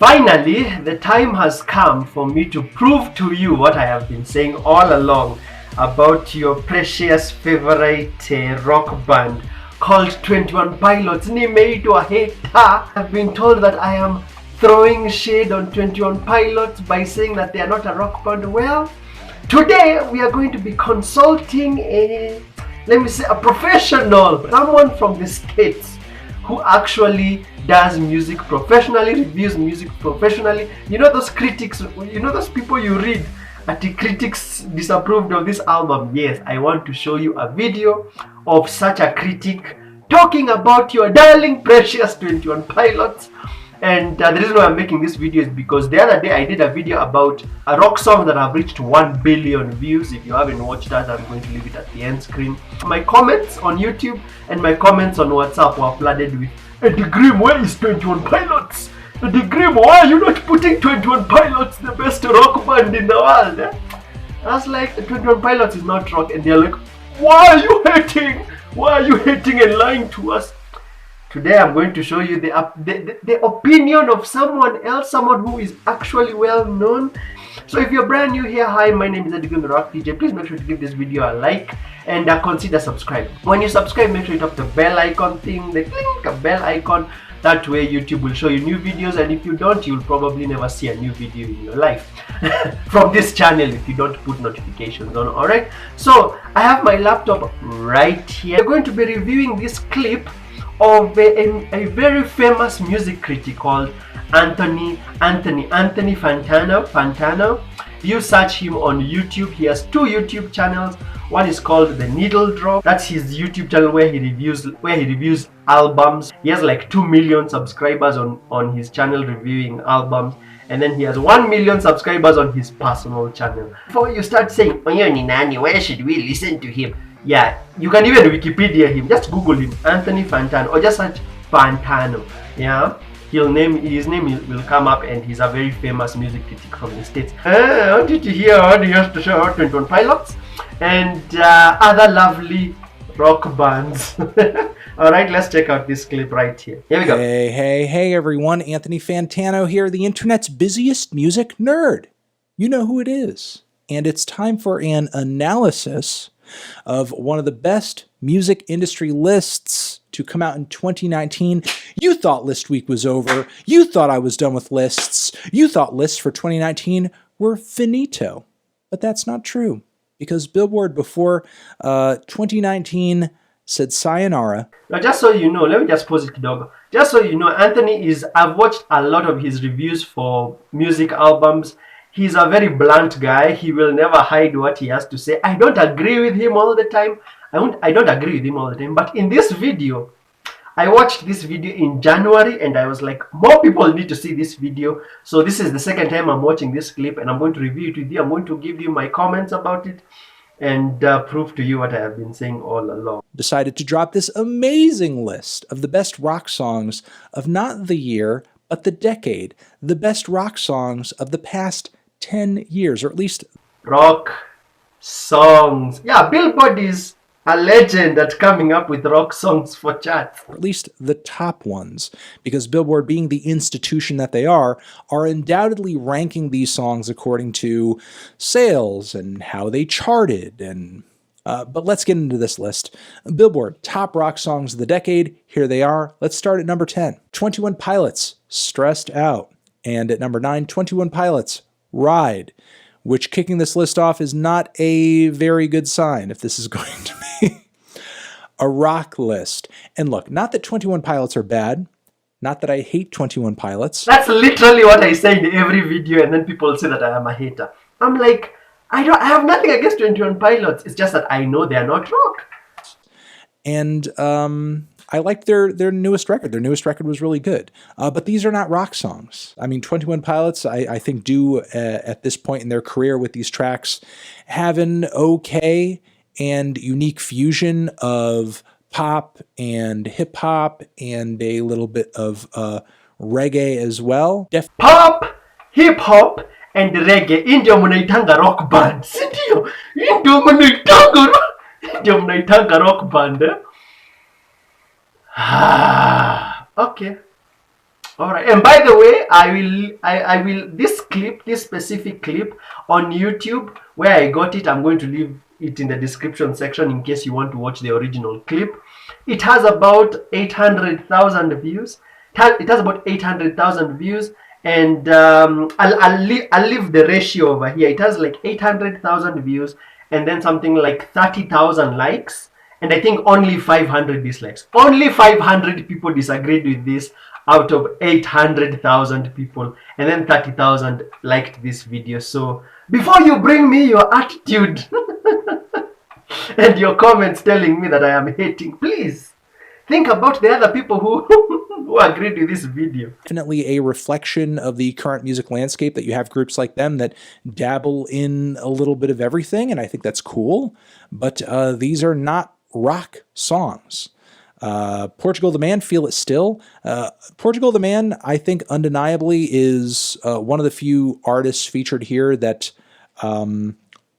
Finally, the time has come for me to prove to you what I have been saying all along about your precious favorite rock band called 21 Pilots. Nimeitwa hater. I've been told that I am throwing shade on 21 Pilots by saying that they are not a rock band. Well, today we are going to be consulting a professional, someone from the States who actually does music professionally, reviews music professionally. You know those critics, you know those people you read at the critics disapproved of this album. Yes, I want to show you a video of such a critic talking about your darling precious 21 Pilots. And the reason why I'm making this video is because the other day I did a video about a rock song that have reached 1 billion views. If you haven't watched that, I'm going to leave it at the end screen. My comments on YouTube and my comments on WhatsApp were flooded with, "Eddie Grimm, where is 21 Pilots? Eddie Grimm, why are you not putting 21 Pilots, the best rock band in the world?" I was like, 21 Pilots is not rock. And they're like, why are you hating? Why are you hating and lying to us? Today I'm going to show you the opinion of someone else, someone who is actually well known. So if you're brand new here, hi, my name is Eddie Grimm, the Rock DJ. Please make sure to give this video a like and consider subscribing. When you subscribe, make sure you tap the bell icon thing, the clink, a bell icon. That way YouTube will show you new videos, and if you don't, you'll probably never see a new video in your life from this channel if you don't put notifications on. Alright, so I have my laptop right here. We're going to be reviewing this clip of a very famous music critic called Anthony Fantano. If you search him on YouTube, he has 2 YouTube channels. One is called The Needle Drop. That's his YouTube channel where he reviews albums. He has like 2 million subscribers on his channel reviewing albums. And then he has 1 million subscribers on his personal channel. Before you start saying, "Oyo ni nani? Where should we listen to him?" Yeah, you can even Wikipedia him. Just Google him, Anthony Fantano, or just search Fantano. Yeah, his name will come up, and he's a very famous music critic from the States. I want you to hear what he has to show about 21 Pilots and other lovely rock bands. Alright, let's check out this clip right here. Here we go. Hey everyone, Anthony Fantano here, the internet's busiest music nerd. You know who it is. And it's time for an analysis of one of the best music industry lists to come out in 2019. You thought List Week was over. You thought I was done with lists. You thought lists for 2019 were finito. But that's not true, because Billboard before 2019 said sayonara. Now, just so you know, let me just pause it, dog. Just so you know, I've watched a lot of his reviews for music albums. He's a very blunt guy. He will never hide what he has to say. I don't agree with him all the time. I don't agree with him all the time. But in this video, I watched this video in January and I was like, more people need to see this video. So this is the second time I'm watching this clip and I'm going to review it with you. I'm going to give you my comments about it and prove to you what I have been saying all along. Decided to drop this amazing list of the best rock songs of not the year, but the decade. The best rock songs of the past 10 years, or at least rock songs. Yeah, Billboard is a legend at coming up with rock songs for charts. Or at least the top ones, because Billboard, being the institution that they are undoubtedly ranking these songs according to sales and how they charted. And but let's get into this list. Billboard Top Rock Songs of the Decade. Here they are. Let's start at number 10. 21 Pilots, Stressed Out. And at number 9, 21 Pilots, Ride, which, kicking this list off, is not a very good sign if this is going to be a rock list. And look, not that 21 Pilots are bad, not that I hate 21 Pilots. That's literally what I say in every video, and then people say that I am a hater. I'm like, I have nothing against 21 Pilots. It's just that I know they are not rock. And I like their newest record. Their newest record was really good. But these are not rock songs. I mean, 21 Pilots, I think, do at this point in their career with these tracks have an okay and unique fusion of pop and hip hop and a little bit of reggae as well. Pop, hip hop, and reggae. Indio munaitanga rock band. Sindio? Indio munaitanga rock band. Okay. All right. And by the way, I will this specific clip on YouTube where I got it. I'm going to leave it in the description section in case you want to watch the original clip. It has about 800,000 views. It has about 800,000 views, and I'll leave the ratio over here. It has like 800,000 views, and then something like 30,000 likes, and I think only 500 dislikes. Only 500 people disagreed with this out of 800,000 people, and then 30,000 liked this video. So before you bring me your attitude and your comments telling me that I am hating, please think about the other people who who agreed with this video. Definitely a reflection of the current music landscape that you have groups like them that dabble in a little bit of everything, and I think that's cool. But these are not rock songs. Portugal the Man, Feel It Still. Portugal the Man, I think undeniably is one of the few artists featured here that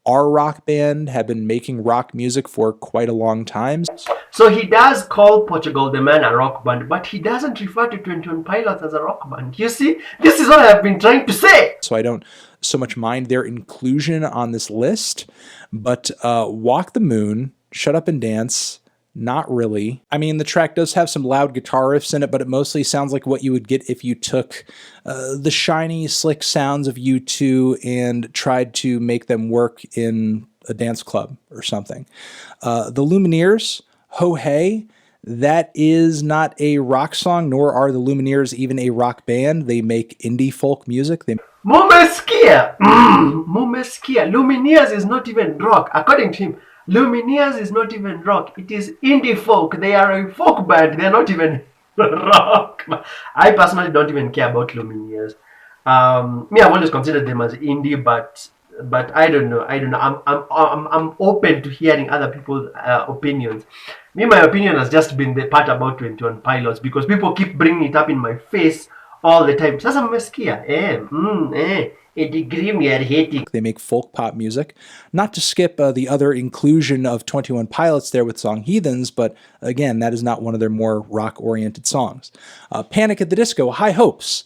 our rock band have been making rock music for quite a long time. So he does call Portugal the Man a rock band, but he doesn't refer to 21 Pilots as a rock band. You see, this is what I've been trying to say. So I don't so much mind their inclusion on this list, but Walk the Moon, Shut Up and Dance, not really. I mean, the track does have some loud guitar riffs in it, but it mostly sounds like what you would get if you took the shiny, slick sounds of U2 and tried to make them work in a dance club or something. The Lumineers, Ho Hey, that is not a rock song, nor are the Lumineers even a rock band. They make indie folk music. Momeskia! Momeskia. Lumineers is not even rock. According to him, Lumineers is not even rock. It is indie folk. They are a folk band. They are not even rock. I personally don't even care about Lumineers. Me, I've always considered them as indie, but I don't know. I'm open to hearing other people's opinions. Me, my opinion has just been the part about 21 Pilots because people keep bringing it up in my face all the time. Sasa mmesikia? A degree me are hating. They make folk pop music. Not to skip the other inclusion of 21 Pilots there with song Heathens, but again, that is not one of their more rock-oriented songs. Panic at the Disco, High Hopes.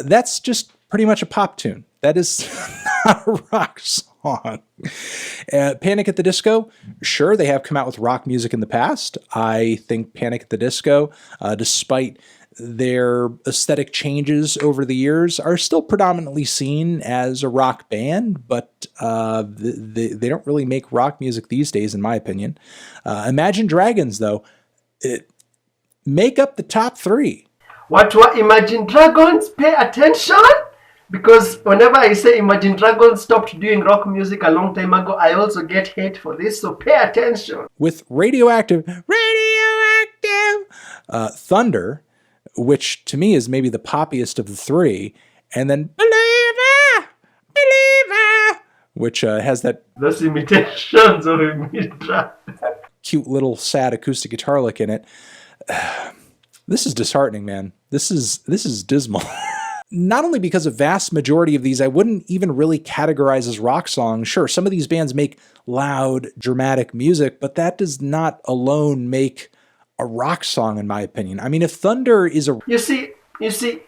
That's just pretty much a pop tune. That is not a rock song. Panic at the Disco, sure, they have come out with rock music in the past. I think Panic at the Disco, despite their aesthetic changes over the years, are still predominantly seen as a rock band, but they don't really make rock music these days, in my opinion. Imagine Dragons, though, make up the top three. What Imagine Dragons? Pay attention! Because whenever I say Imagine Dragons stopped doing rock music a long time ago, I also get hate for this, so pay attention. With Radioactive, Thunder, which to me is maybe the poppiest of the three, and then Believer, which has that those imitations of Imagine Dragons. Cute little sad acoustic guitar lick in it. This is disheartening, man. This is dismal. Not only because a vast majority of these I wouldn't even really categorize as rock songs. Sure, some of these bands make loud, dramatic music, but that does not alone make a rock song, in my opinion. I mean, if Thunder is a... You see,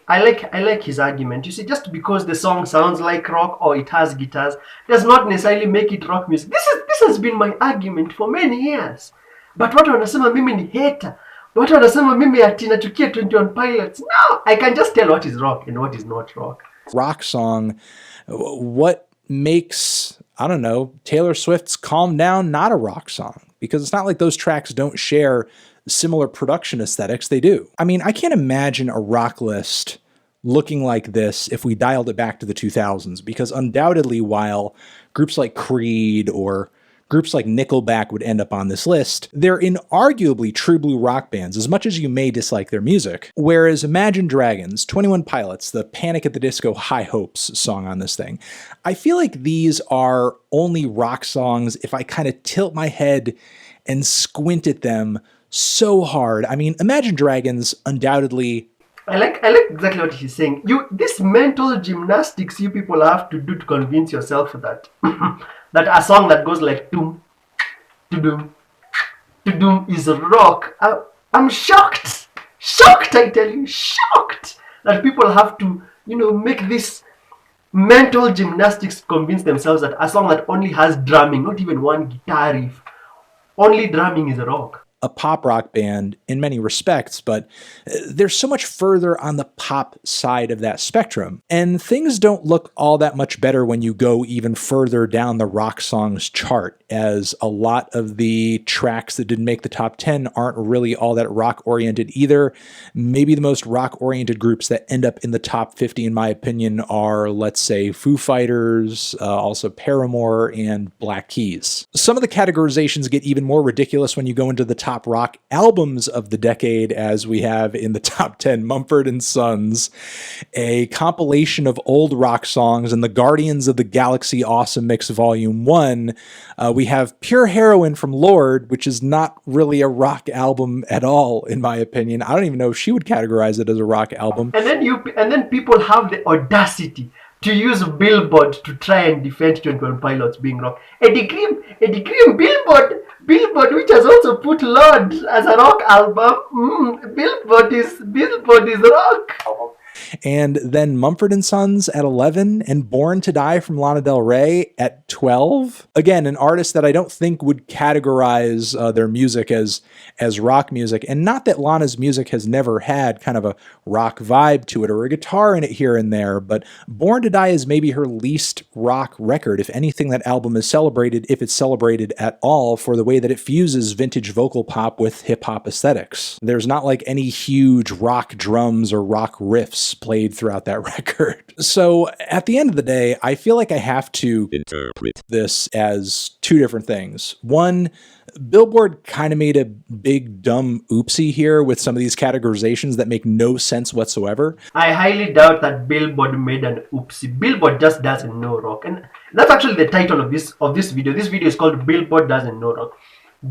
I like his argument. You see, just because the song sounds like rock or it has guitars does not necessarily make it rock music. This has been my argument for many years. But watu wanasema mimi ni hater. Watu wanasema mimi ati nachukia 21 Pilots. No, I can just tell what is rock and what is not rock. Rock song, what makes, I don't know, Taylor Swift's Calm Down not a rock song? Because it's not like those tracks don't share similar production aesthetics. They do. I mean, I can't imagine a rock list looking like this if we dialed it back to the 2000s, because undoubtedly while groups like Creed or groups like Nickelback would end up on this list, they're inarguably true blue rock bands, as much as you may dislike their music. Whereas Imagine Dragons, 21 Pilots, the Panic at the Disco High Hopes song on this thing, I feel like these are only rock songs if I kind of tilt my head and squint at them so hard. I mean, Imagine Dragons undoubtedly... I like exactly what he's saying. This mental gymnastics you people have to do to convince yourself that that a song that goes like doom, to doom is rock. I'm shocked. Shocked, I tell you, shocked. that people have to, make this mental gymnastics to convince themselves that a song that only has drumming, not even one guitar riff, only drumming is rock. A pop rock band in many respects, but they're so much further on the pop side of that spectrum. And things don't look all that much better when you go even further down the rock songs chart, as a lot of the tracks that didn't make the top 10 aren't really all that rock oriented either. Maybe the most rock oriented groups that end up in the top 50, in my opinion, are, let's say, Foo Fighters, also Paramore, and Black Keys. Some of the categorizations get even more ridiculous when you go into the top rock albums of the decade, as we have in the top 10 Mumford & Sons, a compilation of old rock songs, and the Guardians of the Galaxy Awesome Mix Volume 1. We have Pure Heroine from Lorde, which is not really a rock album at all, in my opinion. I don't even know if she would categorize it as a rock album. And then people have the audacity to use Billboard to try and defend 21 Pilots being rock. Eddie Grimm, Billboard, which has also put Lorde as a rock album. Billboard is rock. And then Mumford & Sons at 11, and Born to Die from Lana Del Rey at 12. Again, an artist that I don't think would categorize their music as rock music. And not that Lana's music has never had kind of a rock vibe to it or a guitar in it here and there, but Born to Die is maybe her least rock record. If anything, that album is celebrated, if it's celebrated at all, for the way that it fuses vintage vocal pop with hip-hop aesthetics. There's not like any huge rock drums or rock riffs played throughout that record. So at the end of the day, I feel like I have to interpret this as two different things. One, Billboard kind of made a big dumb oopsie here with some of these categorizations that make no sense whatsoever. I highly doubt that Billboard made an oopsie. Billboard just doesn't know rock. And that's actually the title of this video. This video is called Billboard Doesn't Know Rock.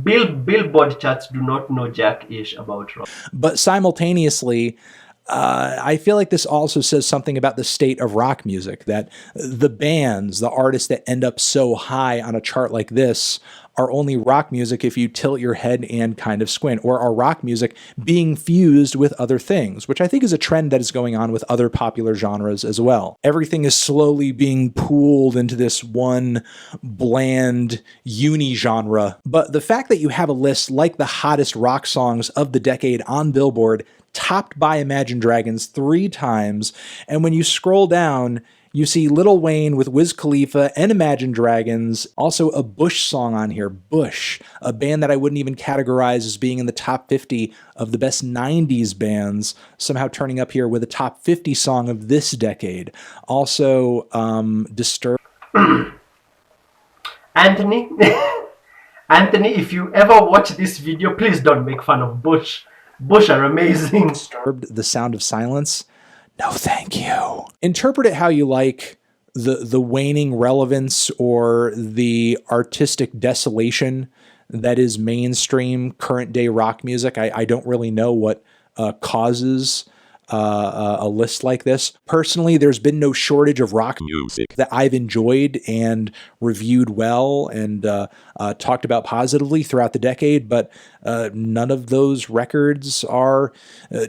Billboard charts do not know jack-ish about rock. But simultaneously, I feel like this also says something about the state of rock music, that the bands, the artists that end up so high on a chart like this are only rock music if you tilt your head and kind of squint, or are rock music being fused with other things, which I think is a trend that is going on with other popular genres as well. Everything is slowly being pooled into this one bland uni-genre. But the fact that you have a list like the hottest rock songs of the decade on Billboard, topped by Imagine Dragons 3 times, and when you scroll down, you see Lil Wayne with Wiz Khalifa and Imagine Dragons, also a Bush song on here, Bush, a band that I wouldn't even categorize as being in the top 50 of the best 90s bands, somehow turning up here with a top 50 song of this decade. Also, Disturbed. Anthony, if you ever watch this video, please don't make fun of Bush. Bush are amazing. Disturbed, The Sound of Silence. No, thank you. Interpret it how you like. The waning relevance or the artistic desolation that is mainstream current day rock music. I don't really know what causes a list like this. Personally, there's been no shortage of rock music that I've enjoyed and reviewed well and talked about positively throughout the decade, but none of those records are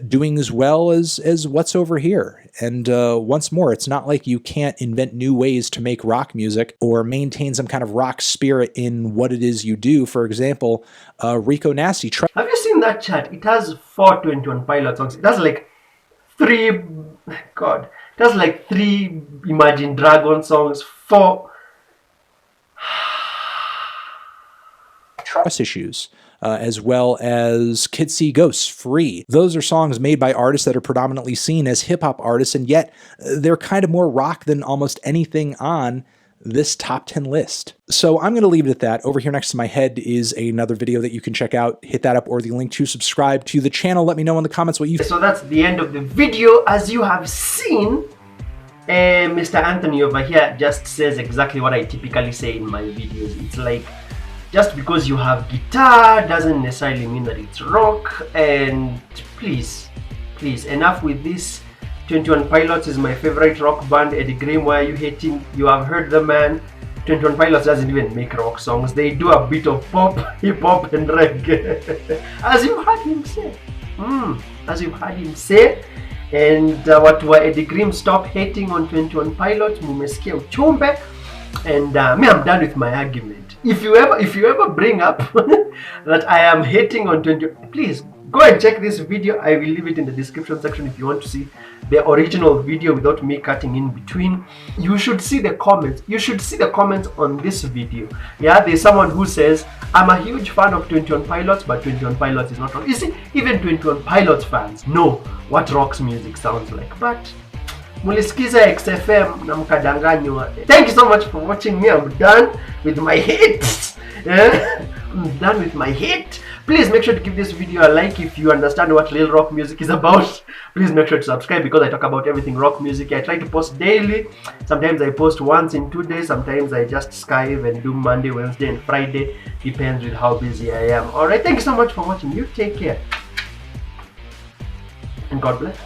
doing as well as what's over here. And once more, it's not like you can't invent new ways to make rock music or maintain some kind of rock spirit in what it is you do. For example, Rico Nasty. Have you seen that chart? It has 4 21 Pilot songs. It has like 3 Imagine Dragon songs, 4 Trust Issues, as well as Kids See Ghosts, Free. Those are songs made by artists that are predominantly seen as hip-hop artists, and yet they're kind of more rock than almost anything on this top 10 list. So I'm going to leave it at that. Over here next to my head is another video that you can check out. Hit that up, or the link to subscribe to the channel. Let me know in the comments what you think. So that's the end of the video. As you have seen, Mr. Anthony over here just says exactly what I typically say in my videos. It's like, just because you have guitar doesn't necessarily mean that it's rock. And please, enough with this. 21 Pilots is my favorite rock band. Eddie Grimm, why are you hating? You have heard the man. 21 Pilots doesn't even make rock songs. They do a bit of pop, hip-hop, and reggae. As you've heard him say. And what were Eddie Grimm, stop hating on 21 Pilots, mumesikia uchumbe. And me, I'm done with my argument. If you ever bring up that I am hating on 20, please go and check this video. I will leave it in the description section if you want to see the original video without me cutting in between. You should see the comments. You should see the comments on this video. Yeah, there's someone who says, I'm a huge fan of 21 Pilots, but 21 Pilots is not rock. You see, even 21 Pilots fans know what rock's music sounds like. But mulisikiza XFM na mkadanganywa. Thank you so much for watching me. I'm done with my hate. Yeah? I'm done with my hate. Please make sure to give this video a like if you understand what real rock music is about. Please make sure to subscribe because I talk about everything rock music. I try to post daily. Sometimes I post once in 2 days. Sometimes I just skive and do Monday, Wednesday, and Friday. Depends with how busy I am. Alright, thank you so much for watching. You take care. And God bless.